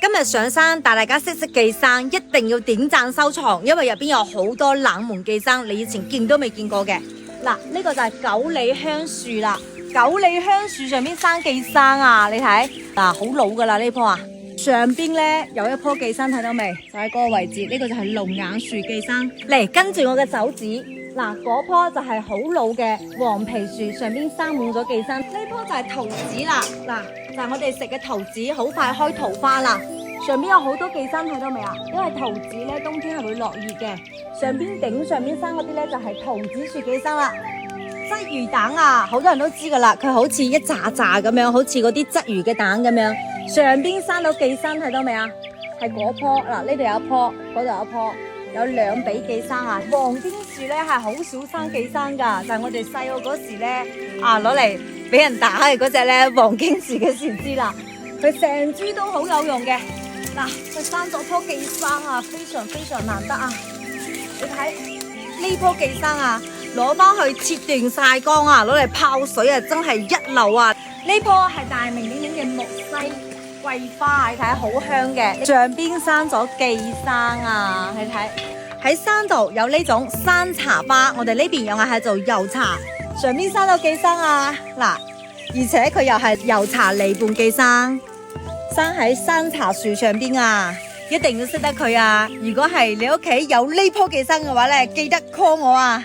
今日上山帶大家識寄生，一定要點讚收藏，因為入邊有好多冷門寄生，你以前見都未見過嘅。嗱，呢個就係九里香樹啦。九里香樹上邊生寄生啊，你睇嗱，好老噶啦呢棵啊。上邊咧有一棵寄生，睇到未？就喺嗰個位置，呢個就係龍眼樹寄生。嚟跟住我嘅手指，嗱，嗰棵就係好老嘅黃皮樹，上邊生滿咗寄生。呢棵就係桃子啦，嗱，就係我哋食嘅桃子，好快開桃花啦。上邊有好多寄生，睇到未啊？因為桃子咧冬天係會落葉嘅，上邊頂上邊生嗰啲咧就係桃子樹寄生啦。鯽魚蛋啊，好多人都知噶啦，佢好似一紮紮咁樣，好似嗰啲鯽魚嘅蛋咁樣。上邊生到寄生，睇到未啊？係嗰棵嗱，呢度有一棵，嗰度有一棵，有兩比寄生啊。黃荊樹咧係好少生寄生噶，就係我哋細個嗰時咧攞嚟俾人打嘅嗰隻咧黃荊樹嘅樹枝啦，佢成株都好有用嘅。嗱，佢生咗棵寄生啊，非常非常難得啊！你睇呢棵寄生啊，攞翻去切斷曬乾啊，攞嚟泡水啊，真係一流啊！呢棵係大名鼎鼎嘅木犀桂花，你睇好香嘅。上邊生咗寄生啊，你睇喺山度有呢種山茶花，我哋呢邊用嘅係做油茶，上邊生咗寄生啊！嗱，而且佢又係油茶梨半寄生。生喺山茶樹上邊啊，一定要識得佢啊！如果係你屋企有呢棵寄生嘅話咧，記得 call 我啊！